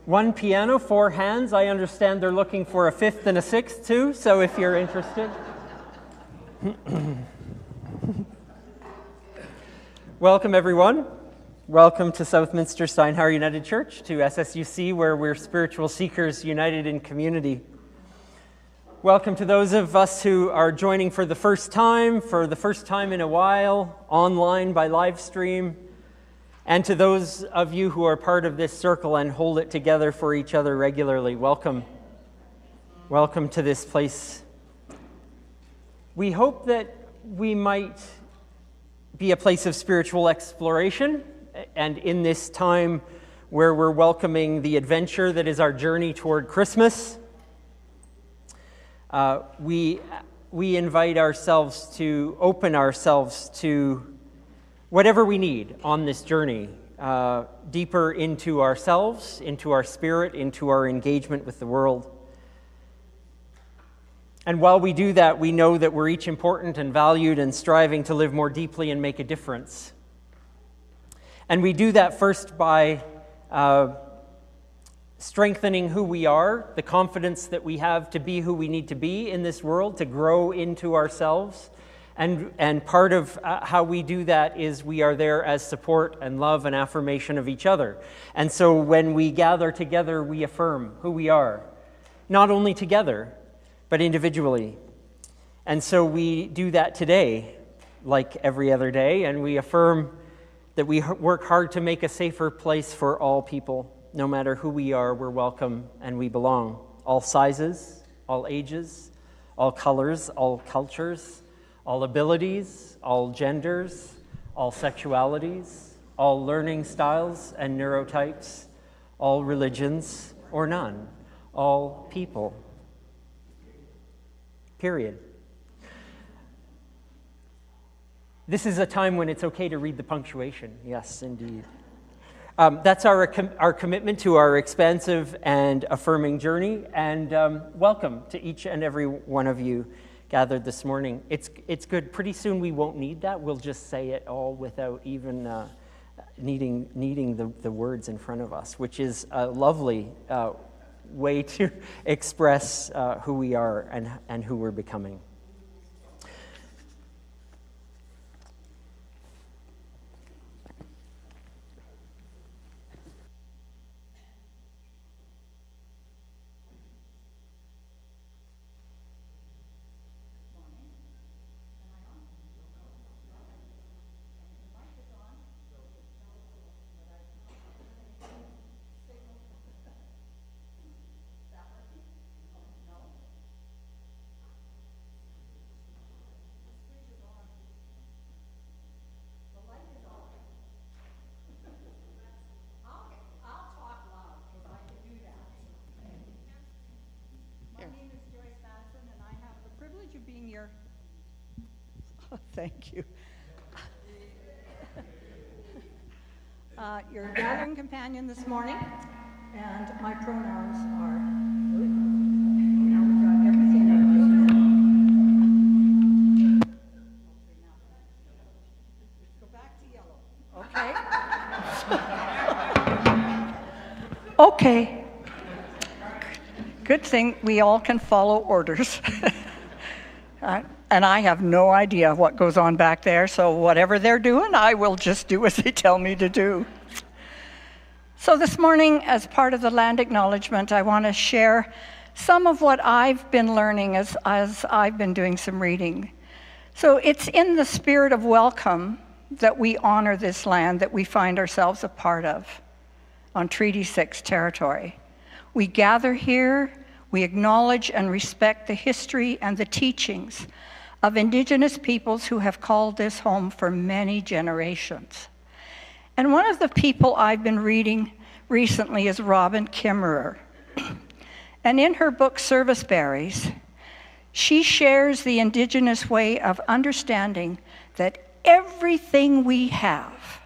One piano, 4 hands. I understand they're looking for a 5th and a 6th too, so if you're interested. Welcome everyone. Welcome to Southminster Steinhauer United Church, to SSUC, where we're spiritual seekers united in community. Welcome to those of us who are joining for the first time in a while, online by live stream, and to those of you who are part of this circle and hold it together for each other regularly. Welcome. Welcome to this place. We hope that we might be a place of spiritual exploration, and in this time where we're welcoming the adventure that is our journey toward Christmas, we invite ourselves to open ourselves to whatever we need on this journey, deeper into ourselves, into our spirit, into our engagement with the world. And while we do that, we know that we're each important and valued and striving to live more deeply and make a difference. And we do that first by strengthening who we are, the confidence that we have to be who we need to be in this world, to grow into ourselves. And part of how we do that is we are there as support and love and affirmation of each other. And so when we gather together, we affirm who we are, not only together, but individually. And so we do that today, like every other day, and we affirm that we work hard to make a safer place for all people. No matter who we are, we're welcome and we belong. All sizes, all ages, all colors, all cultures, all abilities, all genders, all sexualities, all learning styles and neurotypes, all religions or none, all people. Period. This is a time when it's okay to read the punctuation. Yes, indeed. That's our commitment to our expansive and affirming journey, and welcome to each and every one of you gathered this morning. It's good. Pretty soon we won't need that. We'll just say it all without even needing the words in front of us, which is a lovely way to express who we are and who we're becoming. Thank you. Your gathering companion this morning, and my pronouns are. Now we got everything in. Go back to yellow. Okay. Okay. Good thing we all can follow orders. And I have no idea what goes on back there, so whatever they're doing, I will just do as they tell me to do. So this morning, as part of the land acknowledgement, I want to share some of what I've been learning as I've been doing some reading. So it's in the spirit of welcome that we honor this land that we find ourselves a part of on Treaty 6 territory. We gather here, we acknowledge and respect the history and the teachings of Indigenous peoples who have called this home for many generations. And one of the people I've been reading recently is Robin Kimmerer. And in her book, Service Berries, she shares the Indigenous way of understanding that everything we have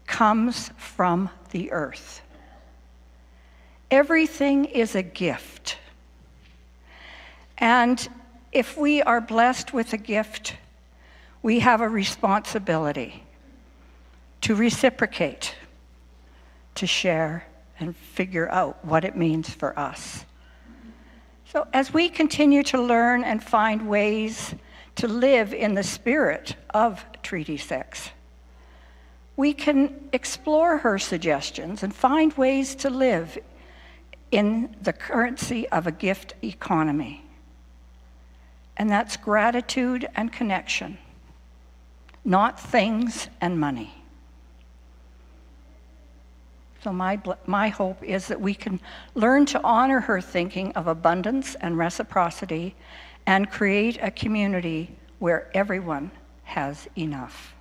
comes from the earth. Everything is a gift. And if we are blessed with a gift, we have a responsibility to reciprocate, to share, and figure out what it means for us. So as we continue to learn and find ways to live in the spirit of Treaty 6, we can explore her suggestions and find ways to live in the currency of a gift economy. And that's gratitude and connection, not things and money. So my hope is that we can learn to honor her thinking of abundance and reciprocity and create a community where everyone has enough.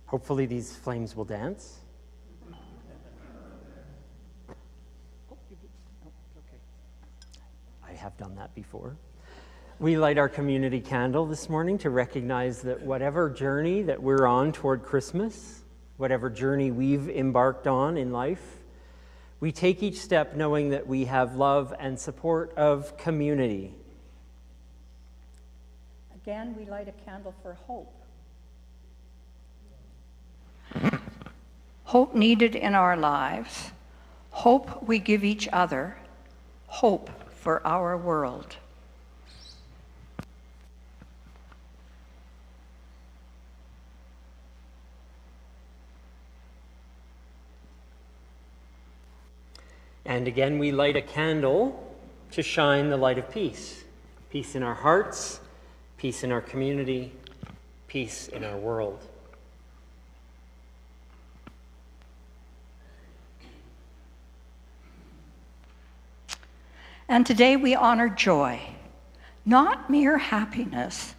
Hopefully these flames will dance. I have done that before. We light our community candle this morning to recognize that whatever journey that we're on toward Christmas, whatever journey we've embarked on in life, we take each step knowing that we have love and support of community. Again, we light a candle for hope. Hope needed in our lives, hope we give each other, hope for our world. And again, we light a candle to shine the light of peace. Peace in our hearts, peace in our community, peace in our world. And today we honor joy, not mere happiness,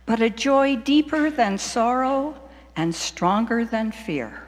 but a joy deeper than sorrow and stronger than fear.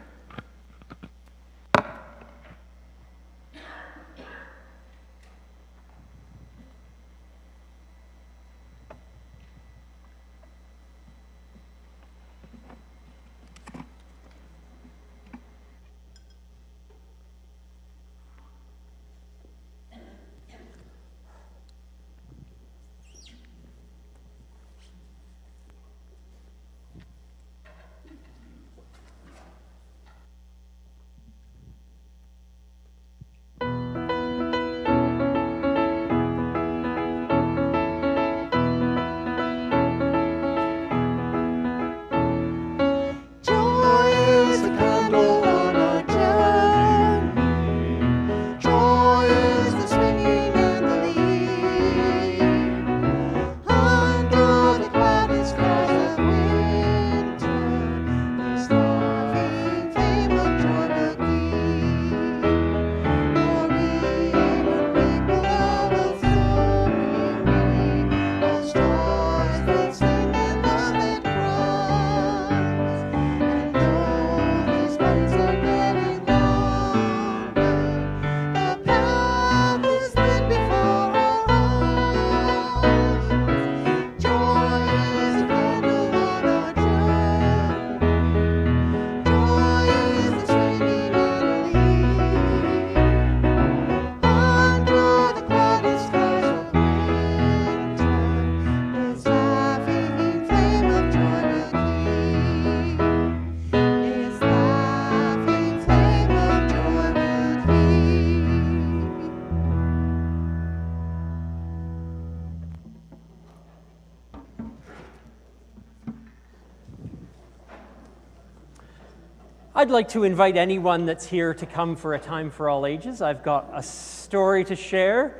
I'd like to invite anyone that's here to come for a time for all ages. I've got a story to share.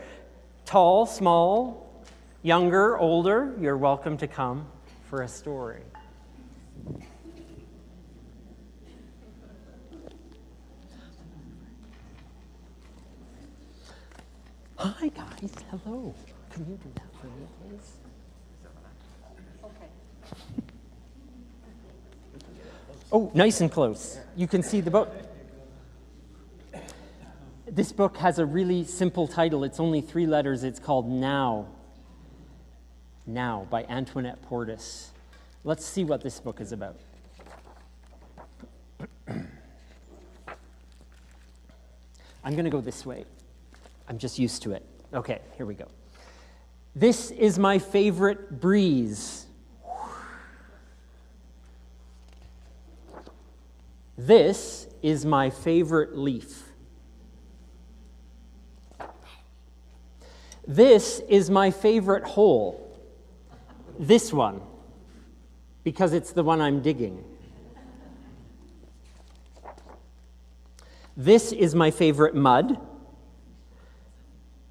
Tall, small, younger, older, you're welcome to come for a story. Hi, guys. Hello. Can you do that for me, please? Okay. Oh, nice and close. You can see the book. This book has a really simple title. It's only 3 letters. It's called Now. Now by Antoinette Portis. Let's see what this book is about. I'm going to go this way. I'm just used to it. Okay, here we go. This is my favorite breeze. This is my favorite leaf. This is my favorite hole. This one, because it's the one I'm digging. This is my favorite mud.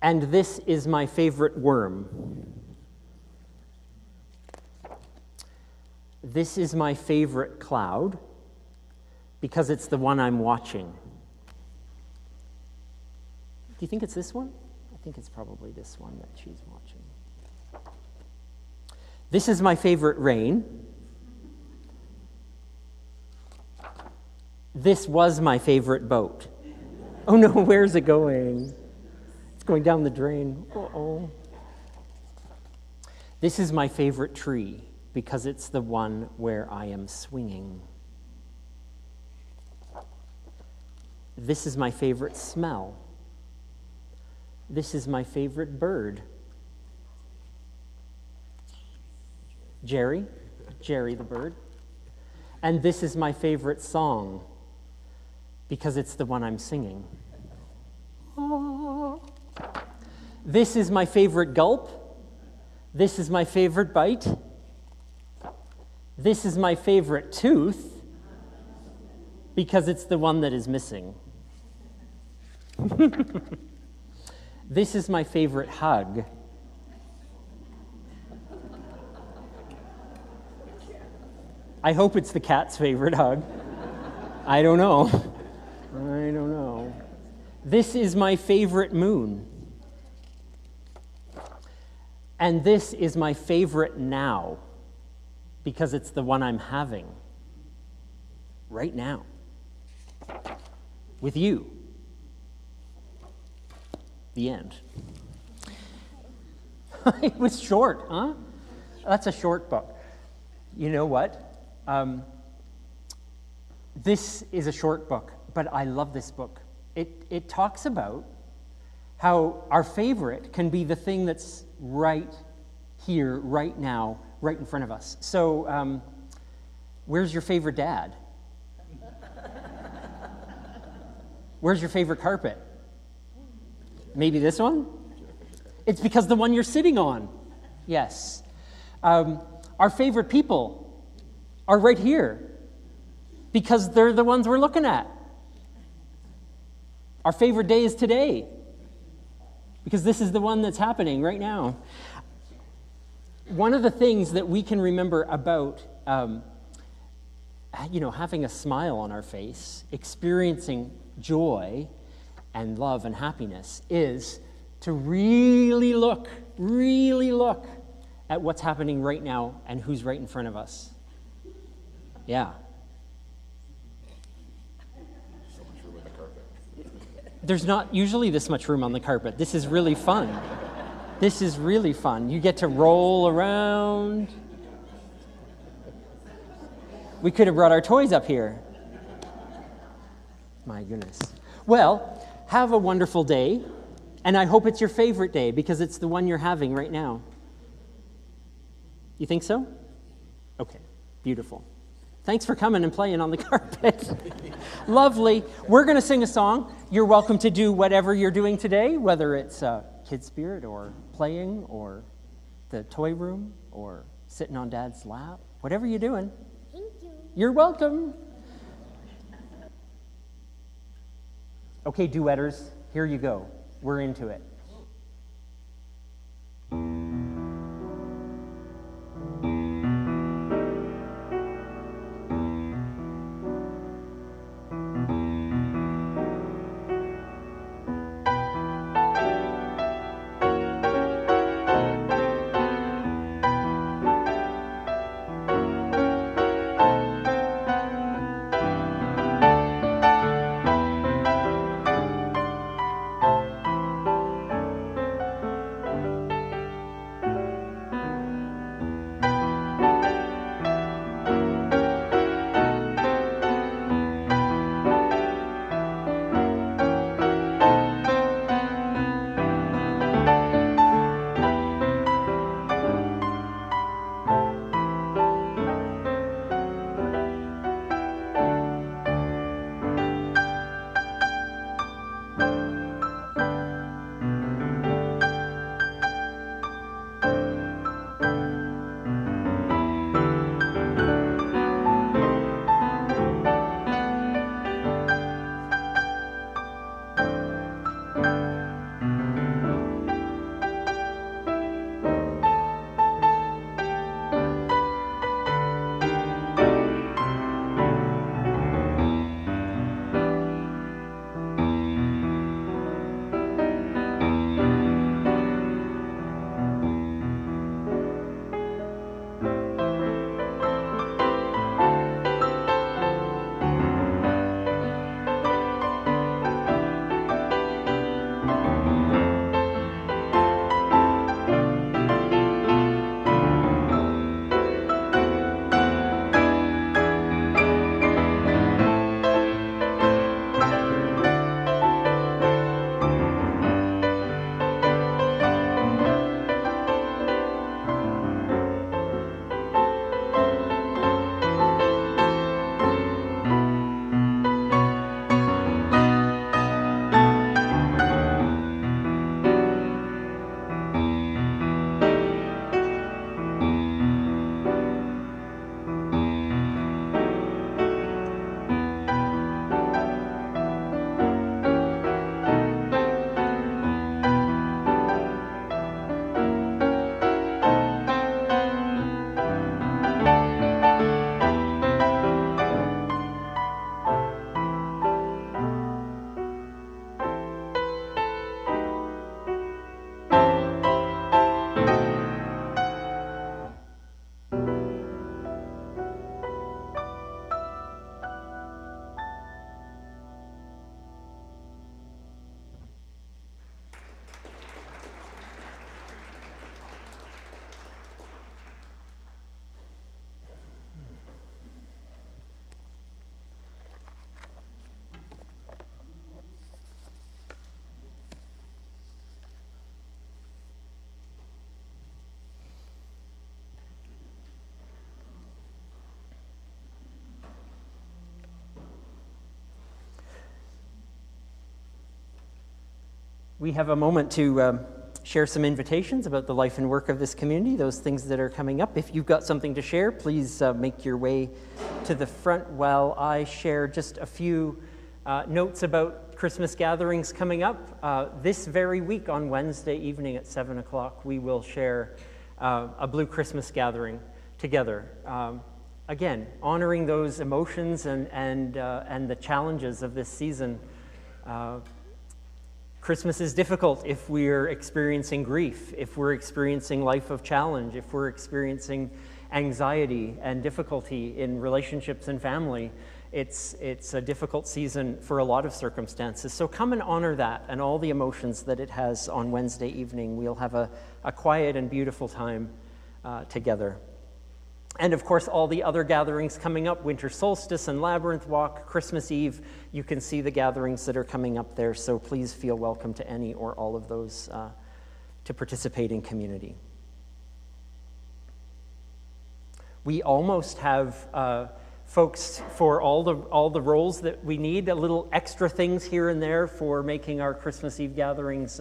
And this is my favorite worm. This is my favorite cloud, because it's the one I'm watching. Do you think it's this one? I think it's probably this one that she's watching. This is my favorite rain. This was my favorite boat. Oh no, where's it going? It's going down the drain. Uh-oh. This is my favorite tree because it's the one where I am swinging. This is my favorite smell. This is my favorite bird. Jerry the bird. And this is my favorite song because it's the one I'm singing. Oh. This is my favorite gulp. This is my favorite bite. This is my favorite tooth because it's the one that is missing. This is my favorite hug. I hope it's the cat's favorite hug. I don't know. This is my favorite moon. And this is my favorite now because it's the one I'm having right now with you. The end. It was short, huh? That's a short book. You know what? This is a short book, but I love this book. It talks about how our favorite can be the thing that's right here, right now, right in front of us. So, where's your favorite dad? Where's your favorite carpet? Maybe this one? It's because the one you're sitting on. Yes. Our favorite people are right here because they're the ones we're looking at. Our favorite day is today because this is the one that's happening right now. One of the things that we can remember about having a smile on our face, experiencing joy and love and happiness is to really look at what's happening right now and who's right in front of us. Yeah. So much room on the carpet. There's not usually this much room on the carpet. This is really fun. This is really fun. You get to roll around. We could have brought our toys up here. My goodness. Well, have a wonderful day, and I hope it's your favorite day because it's the one you're having right now. You think so? Okay, beautiful. Thanks for coming and playing on the carpet. Lovely. We're going to sing a song. You're welcome to do whatever you're doing today, whether it's Kid Spirit or playing or the toy room or sitting on Dad's lap. Whatever you're doing. Thank you. You're welcome. Okay, duetters, here you go. We're into it. we have a moment to share some invitations about the life and work of this community, those things that are coming up. If you've got something to share, please make your way to the front while I share just a few notes about Christmas gatherings coming up. This very week on Wednesday evening at 7 o'clock, we will share a Blue Christmas gathering together. Again, honoring those emotions and the challenges of this season. Christmas is difficult if we're experiencing grief, if we're experiencing life of challenge, if we're experiencing anxiety and difficulty in relationships and family. It's a difficult season for a lot of circumstances. So come and honor that and all the emotions that it has on Wednesday evening. We'll have a quiet and beautiful time together. And of course, all the other gatherings coming up, Winter Solstice and Labyrinth Walk, Christmas Eve, you can see the gatherings that are coming up there, so please feel welcome to any or all of those to participate in community. We almost have folks for all the roles that we need, a little extra things here and there for making our Christmas Eve gatherings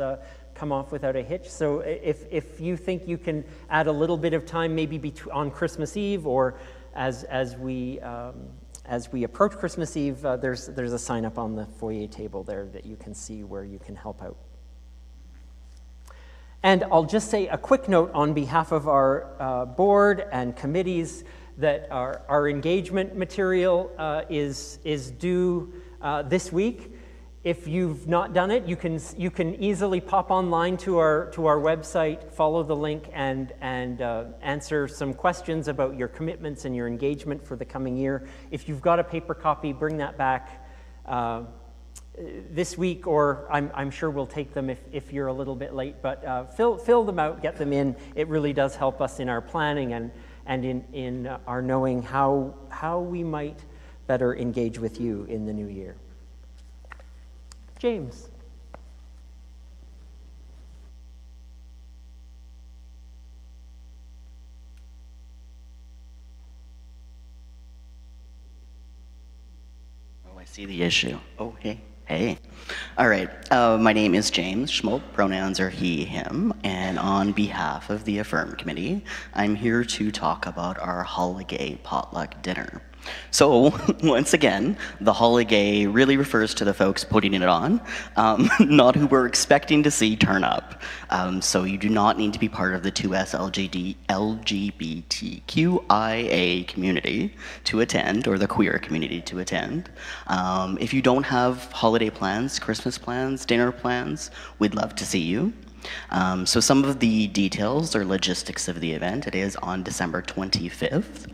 come off without a hitch. So if you think you can add a little bit of time, maybe on Christmas Eve or as we approach Christmas Eve, there's a sign up on the foyer table there that you can see where you can help out. And I'll just say a quick note on behalf of our board and committees that our engagement material is due this week. If you've not done it, you can easily pop online to our website, follow the link, and answer some questions about your commitments and your engagement for the coming year. If you've got a paper copy, bring that back this week, or I'm sure we'll take them if you're a little bit late. But fill them out, get them in. It really does help us in our planning and in our knowing how we might better engage with you in the new year. James. Oh, I see the issue. Oh, hey. Hey. All right. My name is James Schmope. Pronouns are he, him. And on behalf of the Affirm Committee, I'm here to talk about our holiday potluck dinner. So, once again, the holiday really refers to the folks putting it on, not who we're expecting to see turn up. So you do not need to be part of the 2S LGBTQIA community to attend, or the queer community to attend. If you don't have holiday plans, Christmas plans, dinner plans, we'd love to see you. So some of the details or logistics of the event, it is on December 25th.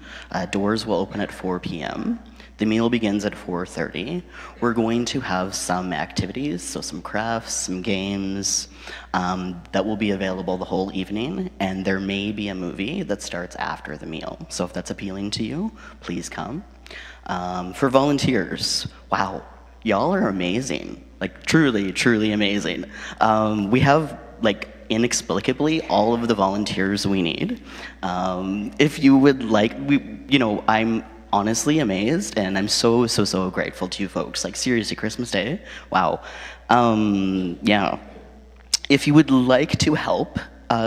Doors will open at 4 p.m. The meal begins at 4:30. We're going to have some activities, so some crafts, some games that will be available the whole evening, and there may be a movie that starts after the meal. So if that's appealing to you, please come. For volunteers, wow, y'all are amazing. Like truly, truly amazing. We have inexplicably all of the volunteers we need. If you would like, I'm honestly amazed, and I'm so grateful to you folks. Like seriously, Christmas Day, wow. Yeah. If you would like to help,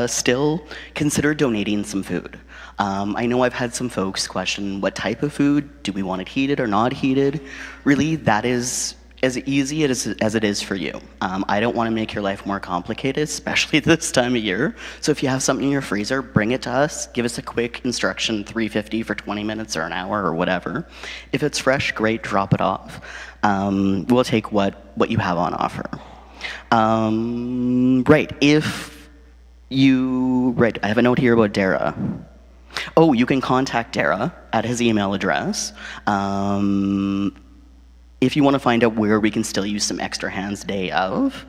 still consider donating some food. I know I've had some folks question what type of food, do we want it heated or not heated? Really, that is as easy as it is for you. I don't want to make your life more complicated, especially this time of year. So if you have something in your freezer, bring it to us. Give us a quick instruction, $3.50 for 20 minutes or an hour or whatever. If it's fresh, great, drop it off. We'll take what you have on offer. Right, I have a note here about Dara. Oh, you can contact Dara at his email address. If you want to find out where we can still use some extra hands day of.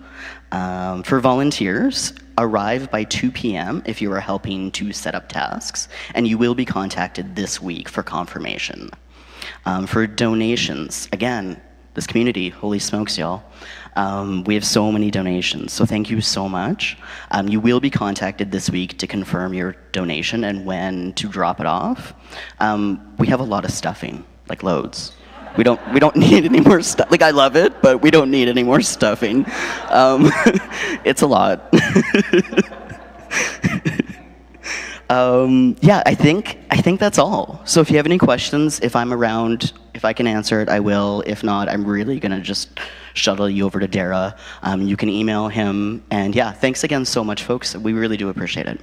For volunteers, arrive by 2 p.m. if you are helping to set up tasks, and you will be contacted this week for confirmation. For donations, again, this community, holy smokes, y'all. We have so many donations, so thank you so much. You will be contacted this week to confirm your donation and when to drop it off. We have a lot of stuffing, like loads. We don't need any more stuff. Like, I love it, but we don't need any more stuffing. It's a lot. Yeah, I think that's all. So if you have any questions, if I'm around, if I can answer it, I will. If not, I'm really gonna just shuttle you over to Dara. You can email him. And yeah, thanks again so much, folks. We really do appreciate it.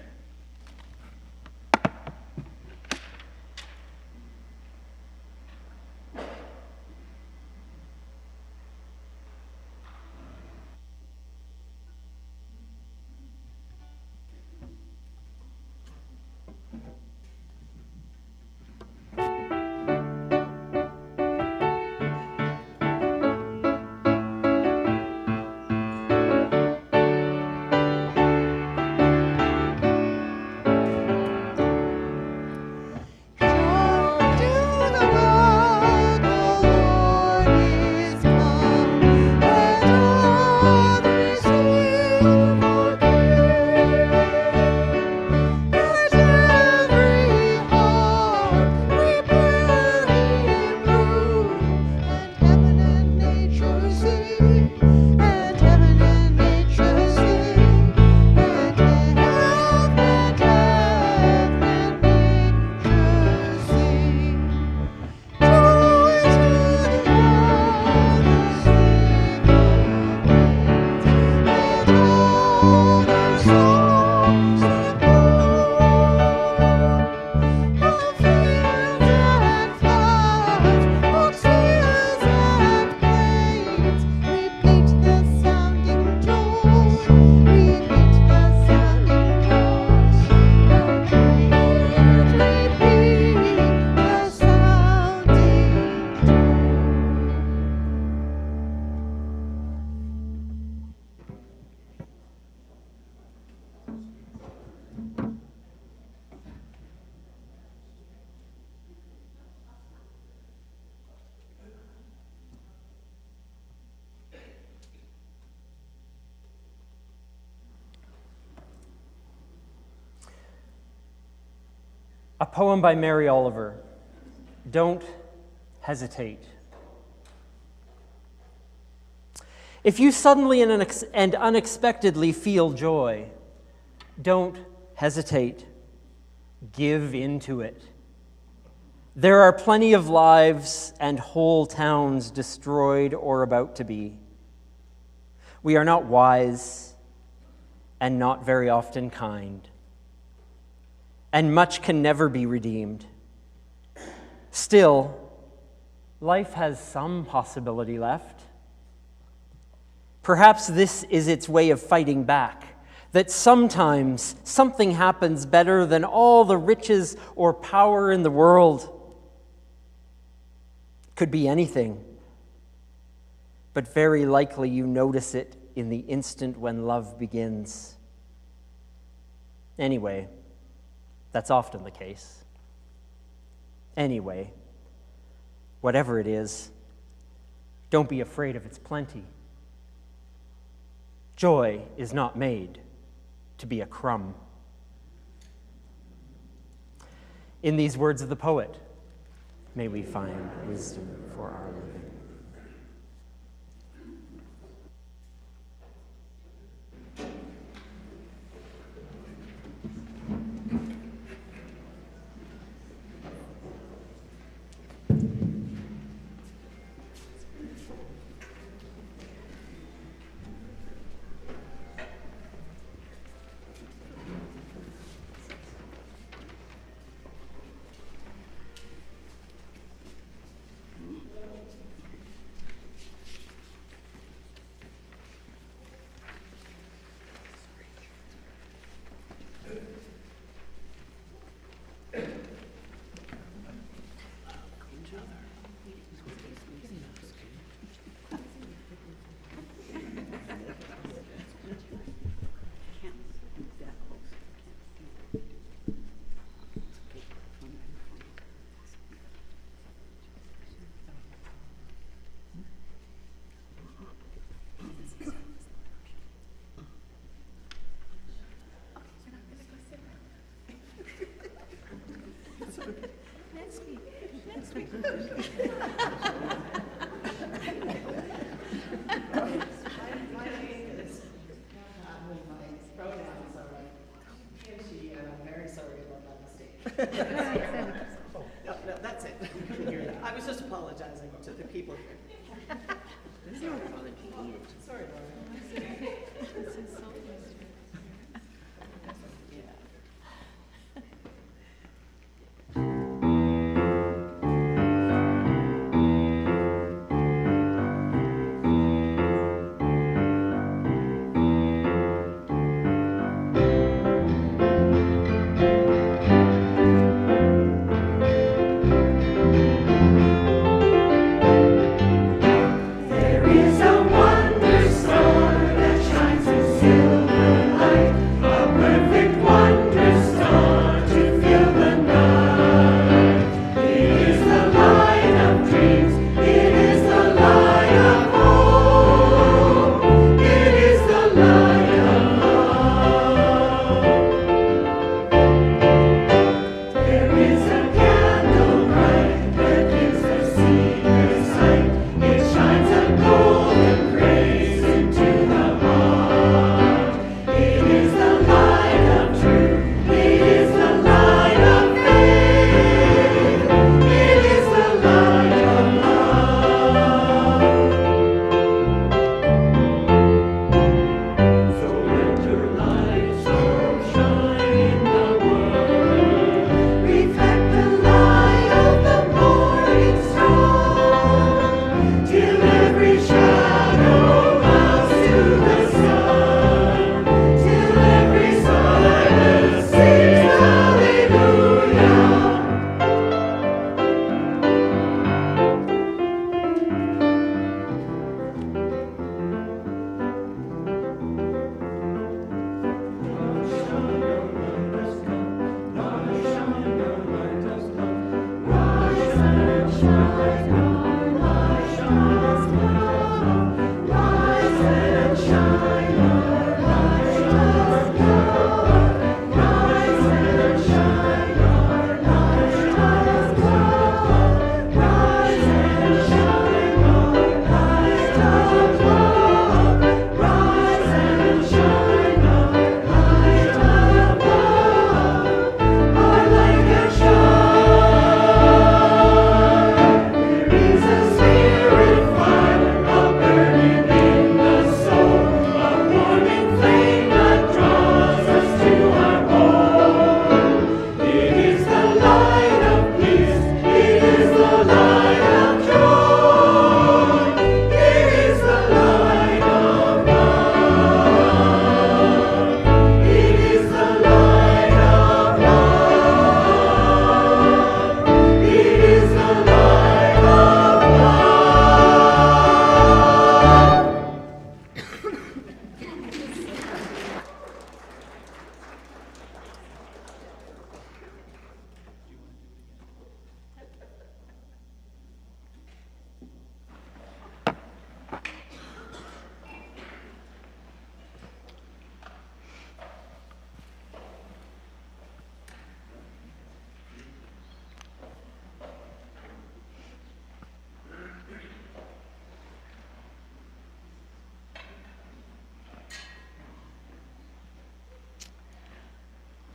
A poem by Mary Oliver, Don't Hesitate. If you suddenly and unexpectedly feel joy, don't hesitate. Give into it. There are plenty of lives and whole towns destroyed or about to be. We are not wise and not very often kind, and much can never be redeemed. Still, life has some possibility left. Perhaps this is its way of fighting back, that sometimes something happens better than all the riches or power in the world. Could be anything, but very likely you notice it in the instant when love begins. Anyway, that's often the case. Anyway, whatever it is, don't be afraid of its plenty. Joy is not made to be a crumb. In these words of the poet, may we find wisdom for our living. Next week. No, that's it. I was just apologizing to the people here. Sorry, Laura.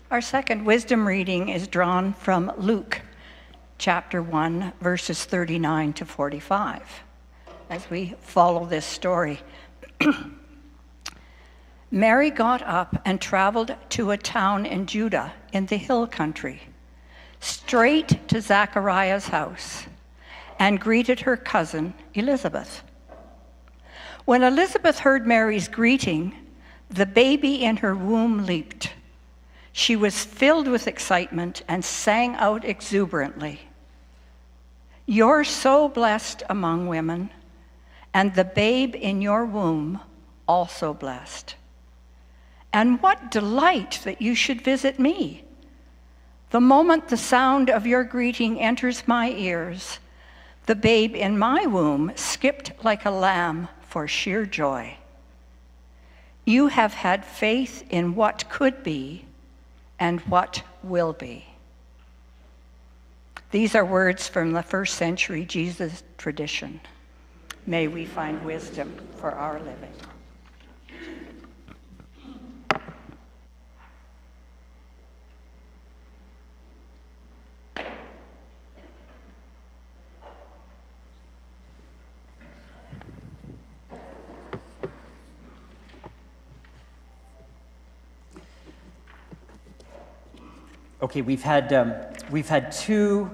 Our second wisdom reading is drawn from Luke chapter 1, verses 39 to 45, as we follow this story. Mary got up and traveled to a town in Judah in the hill country, straight to Zachariah's house, and greeted her cousin Elizabeth. When Elizabeth heard Mary's greeting, the baby in her womb leaped. She was filled with excitement and sang out exuberantly, "You're so blessed among women, and the babe in your womb also blessed. And what delight that you should visit me. The moment the sound of your greeting enters my ears, the babe in my womb skipped like a lamb for sheer joy. You have had faith in what could be and what will be." These are words from the first century Jesus tradition. May we find wisdom for our living. Okay, we've had two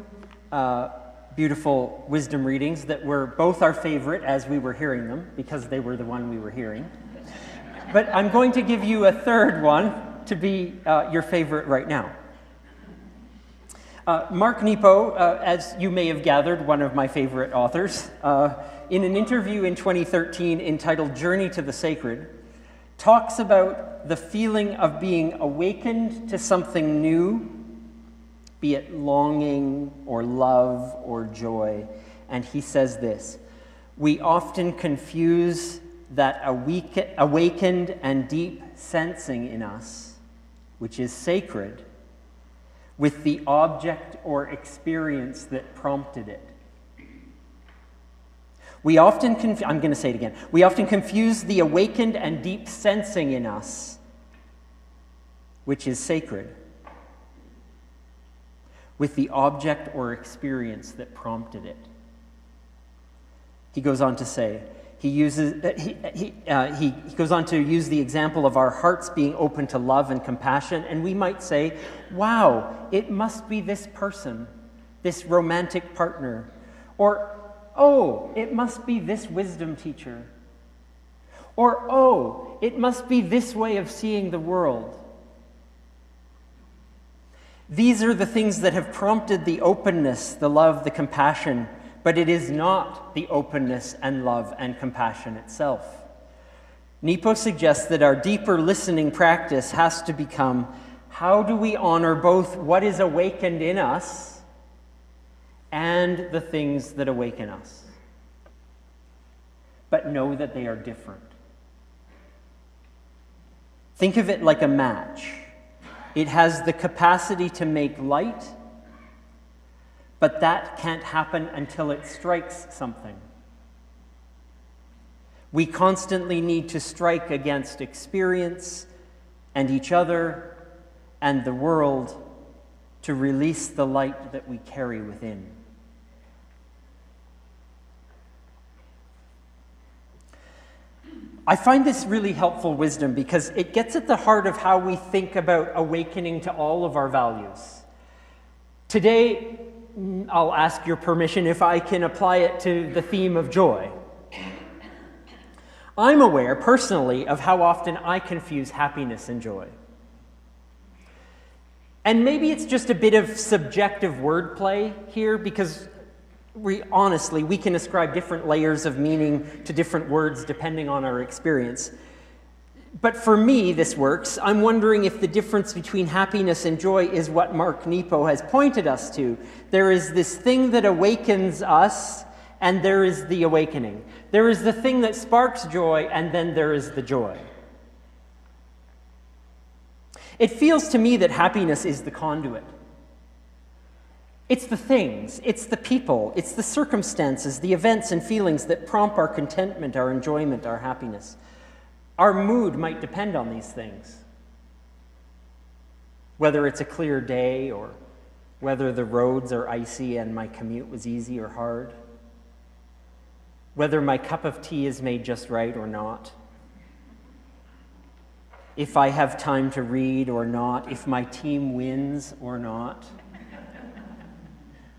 beautiful wisdom readings that were both our favorite as we were hearing them, because they were the one we were hearing. But I'm going to give you a third one to be your favorite right now. Mark Nepo, as you may have gathered, one of my favorite authors, in an interview in 2013 entitled Journey to the Sacred, talks about the feeling of being awakened to something new, be it longing or love or joy. And he says this: we often confuse that awakened and deep sensing in us, which is sacred, with the object or experience that prompted it. We often I'm going to say it again. We often confuse the awakened and deep sensing in us, which is sacred, with the object or experience that prompted it. He goes on to say, he goes on to use the example of our hearts being open to love and compassion, and we might say, wow, it must be this person, this romantic partner, or oh, it must be this wisdom teacher, or oh, it must be this way of seeing the world. These are the things that have prompted the openness, the love, the compassion, but it is not the openness and love and compassion itself. Nepo suggests that our deeper listening practice has to become, how do we honor both what is awakened in us and the things that awaken us, but know that they are different. Think of it like a match. It has the capacity to make light, but that can't happen until it strikes something. We constantly need to strike against experience and each other and the world to release the light that we carry within. I find this really helpful wisdom because it gets at the heart of how we think about awakening to all of our values. Today, I'll ask your permission if I can apply it to the theme of joy. I'm aware, personally, of how often I confuse happiness and joy. And maybe it's just a bit of subjective wordplay here, because honestly, we can ascribe different layers of meaning to different words depending on our experience. But for me, this works. I'm wondering if the difference between happiness and joy is what Mark Nepo has pointed us to. There is this thing that awakens us, and there is the awakening. There is the thing that sparks joy, and then there is the joy. It feels to me that happiness is the conduit. It's the things, it's the people, it's the circumstances, the events and feelings that prompt our contentment, our enjoyment, our happiness. Our mood might depend on these things. Whether it's a clear day, or whether the roads are icy and my commute was easy or hard. Whether my cup of tea is made just right or not. If I have time to read or not. If my team wins or not.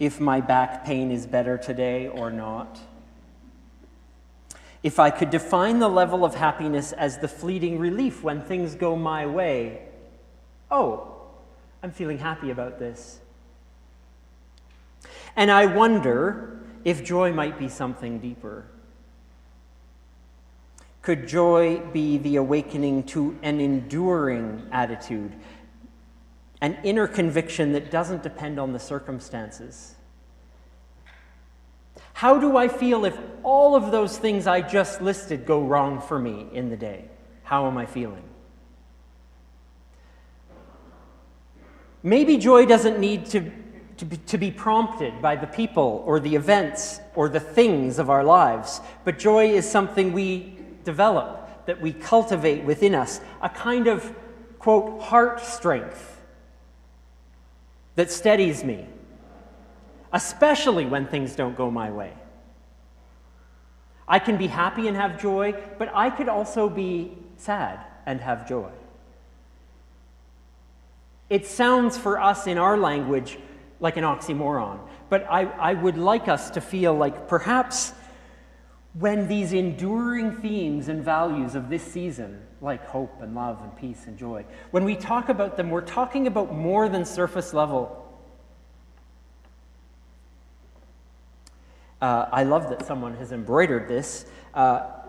If my back pain is better today or not. If I could define the level of happiness as the fleeting relief when things go my way, oh, I'm feeling happy about this. And I wonder if joy might be something deeper. Could joy be the awakening to an enduring attitude, an inner conviction that doesn't depend on the circumstances? How do I feel if all of those things I just listed go wrong for me in the day? How am I feeling? Maybe joy doesn't need to be prompted by the people or the events or the things of our lives, but joy is something we develop, that we cultivate within us, a kind of, quote, heart strength that steadies me, especially when things don't go my way. I can be happy and have joy, but I could also be sad and have joy. It sounds for us in our language like an oxymoron, but I would like us to feel like perhaps when these enduring themes and values of this season, like hope and love and peace and joy, when we talk about them, we're talking about more than surface level. I love that someone has embroidered this.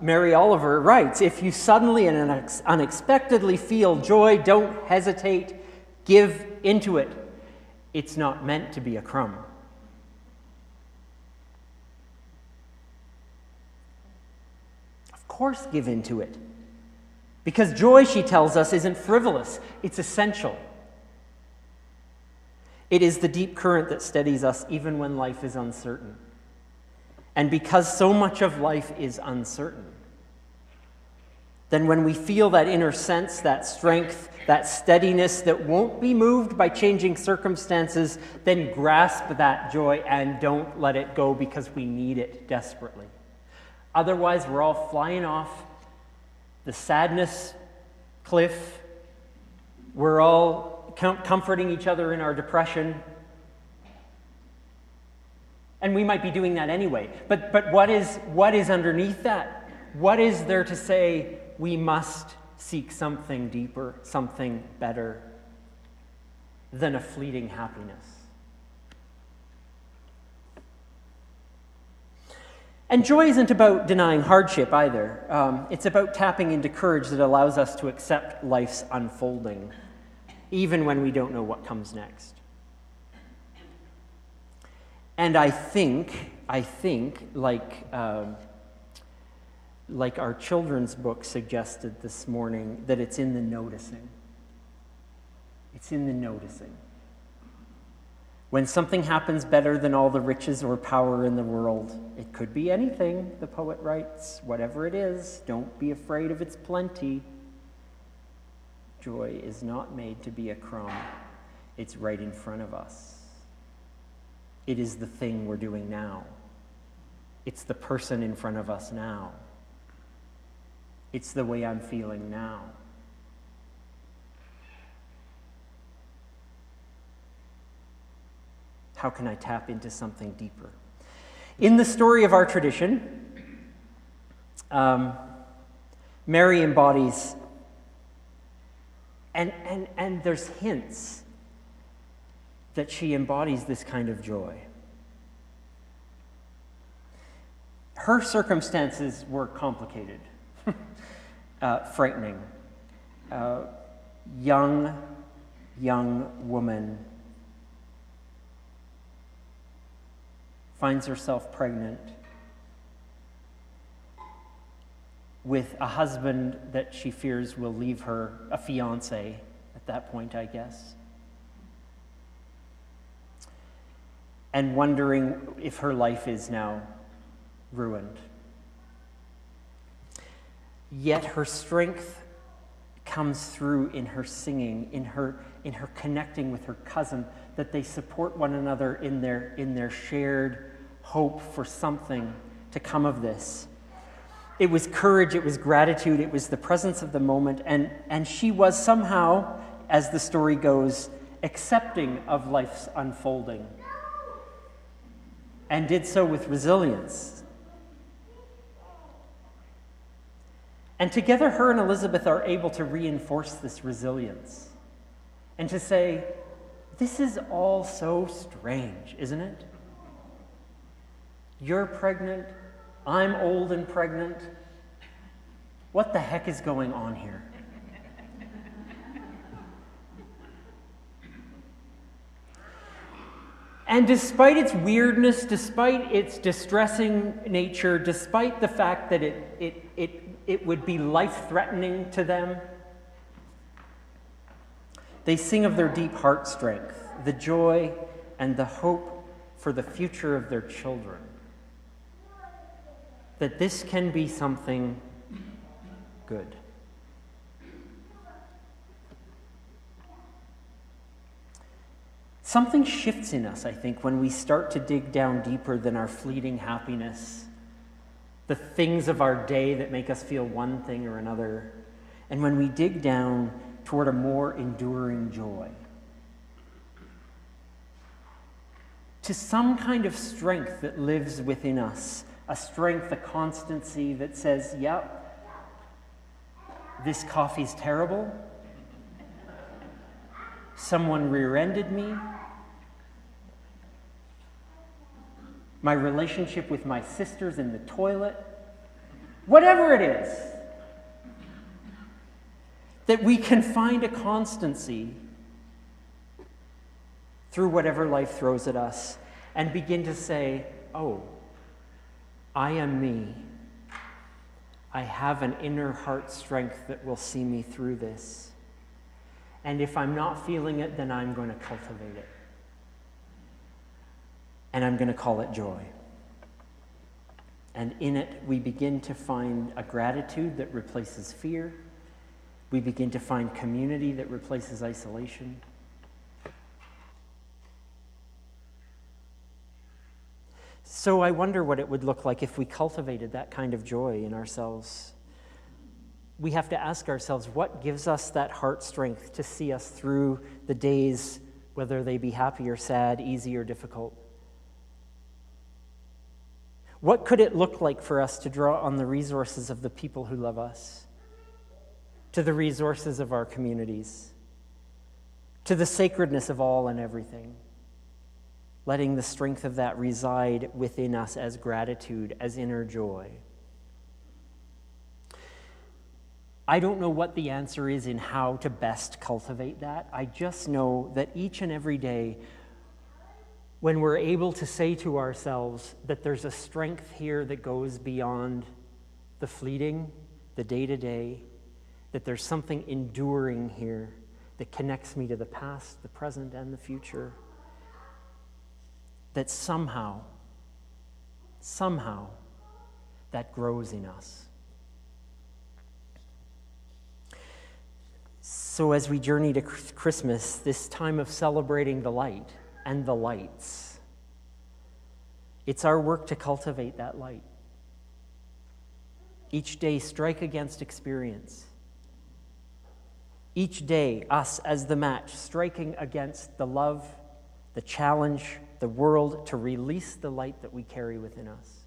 Mary Oliver writes, if you suddenly and unexpectedly feel joy, don't hesitate, give into it. It's not meant to be a crumb. Of course, give into it. Because joy, she tells us, isn't frivolous, it's essential. It is the deep current that steadies us even when life is uncertain. And because so much of life is uncertain, then when we feel that inner sense, that strength, that steadiness that won't be moved by changing circumstances, then grasp that joy and don't let it go because we need it desperately. Otherwise, we're all flying off the sadness cliff. We're all comforting each other in our depression. And we might be doing that anyway. But what is underneath that? What is there to say we must seek something deeper, something better than a fleeting happiness? And joy isn't about denying hardship either. It's about tapping into courage that allows us to accept life's unfolding, even when we don't know what comes next. And I think, like our children's book suggested this morning, that it's in the noticing. It's in the noticing. When something happens better than all the riches or power in the world, it could be anything, the poet writes, whatever it is, don't be afraid of its plenty. Joy is not made to be a crumb. It's right in front of us. It is the thing we're doing now. It's the person in front of us now. It's the way I'm feeling now. How can I tap into something deeper? In the story of our tradition, Mary embodies, and there's hints that she embodies this kind of joy. Her circumstances were complicated, frightening. Young woman finds herself pregnant with a husband that she fears will leave her, a fiancé at that point, I guess. And wondering if her life is now ruined. Yet her strength comes through in her singing, in her connecting with her cousin, that they support one another in their shared hope for something to come of this. It was courage, it was gratitude, it was the presence of the moment, and she was somehow, as the story goes, accepting of life's unfolding. And did so with resilience. And together, her and Elizabeth are able to reinforce this resilience and to say, this is all so strange, isn't it? You're pregnant, I'm old and pregnant. What the heck is going on here? And despite its weirdness, despite its distressing nature, despite the fact that it would be life-threatening to them, they sing of their deep heart strength, the joy and the hope for the future of their children. That this can be something good. Something shifts in us, I think, when we start to dig down deeper than our fleeting happiness, the things of our day that make us feel one thing or another, and when we dig down toward a more enduring joy. to some kind of strength that lives within us, a strength, a constancy that says, yep, this coffee's terrible, someone rear-ended me, my relationship with my sister's in the toilet, whatever it is, that we can find a constancy through whatever life throws at us and begin to say, oh, I am me. I have an inner heart strength that will see me through this. And if I'm not feeling it, then I'm going to cultivate it. And I'm going to call it joy. And in it, we begin to find a gratitude that replaces fear. We begin to find community that replaces isolation. So I wonder what it would look like if we cultivated that kind of joy in ourselves. We have to ask ourselves, what gives us that heart strength to see us through the days, whether they be happy or sad, easy or difficult? What could it look like for us to draw on the resources of the people who love us, to the resources of our communities, to the sacredness of all and everything, letting the strength of that reside within us as gratitude, as inner joy? I don't know what the answer is in how to best cultivate that. I just know that each and every day, when we're able to say to ourselves that there's a strength here that goes beyond the fleeting, the day-to-day, that there's something enduring here that connects me to the past, the present, and the future, that somehow, that grows in us. So as we journey to Christmas, this time of celebrating the light and the lights, it's our work to cultivate that light. Each day, strike against experience. Each day, us as the match, striking against the love, the challenge, the world, to release the light that we carry within us.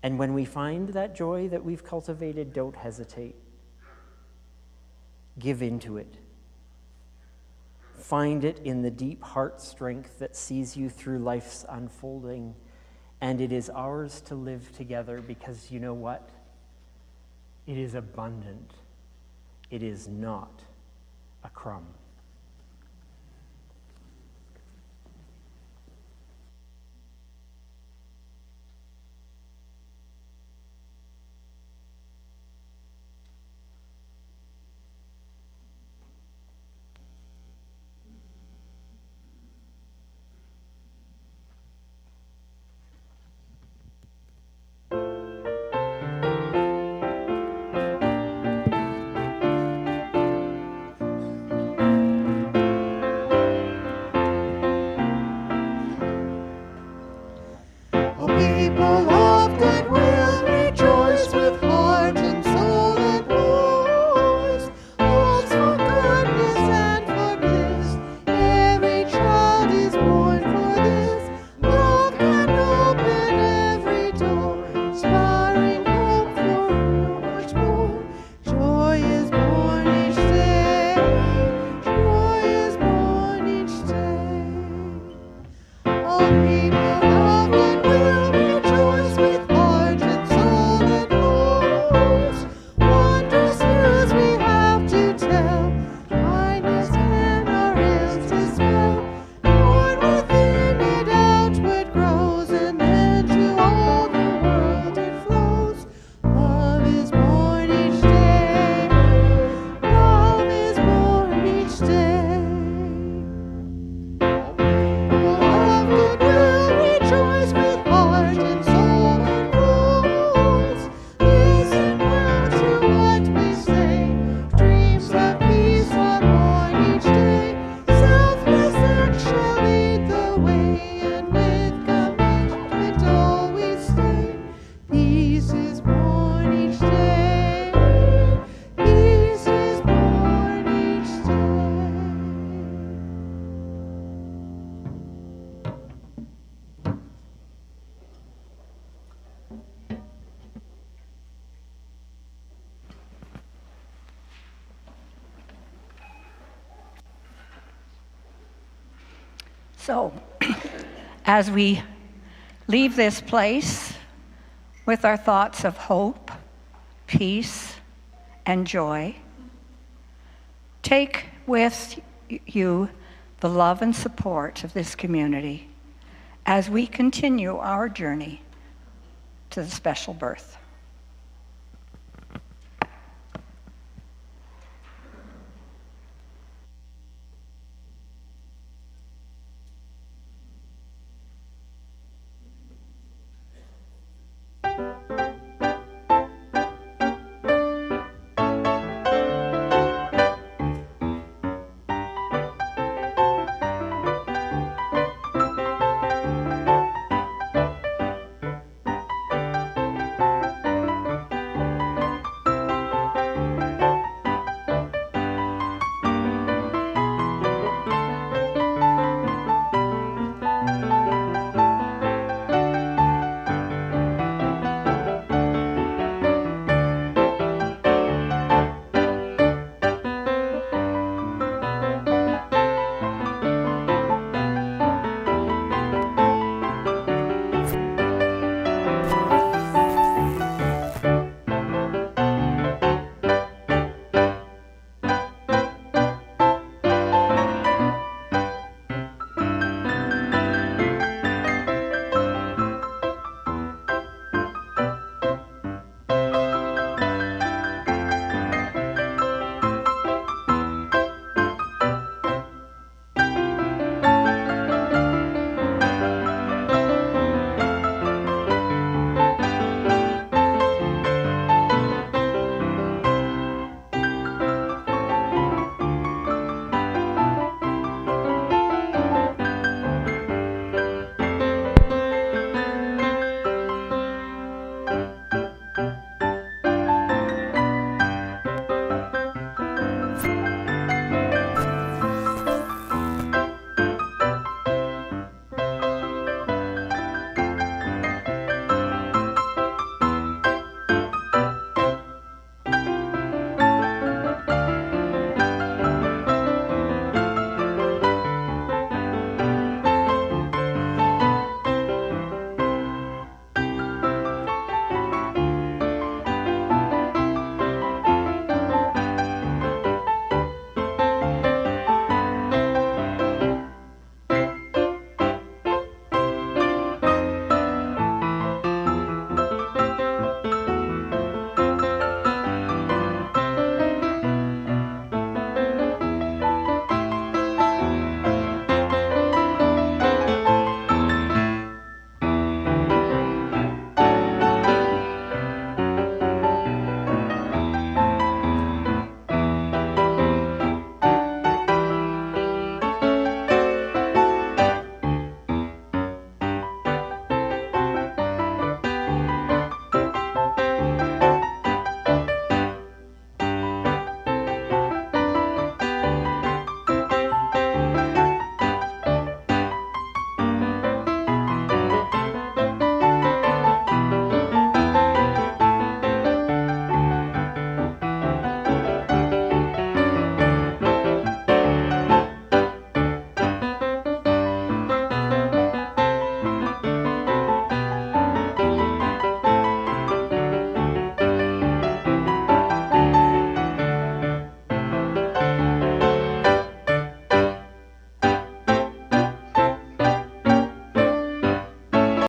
And when we find that joy that we've cultivated, don't hesitate. Give into it. Find it in the deep heart strength that sees you through life's unfolding, and it is ours to live together because you know what? It is abundant. It is not a crumb. So, as we leave this place with our thoughts of hope, peace, and joy, take with you the love and support of this community as we continue our journey to the special birth.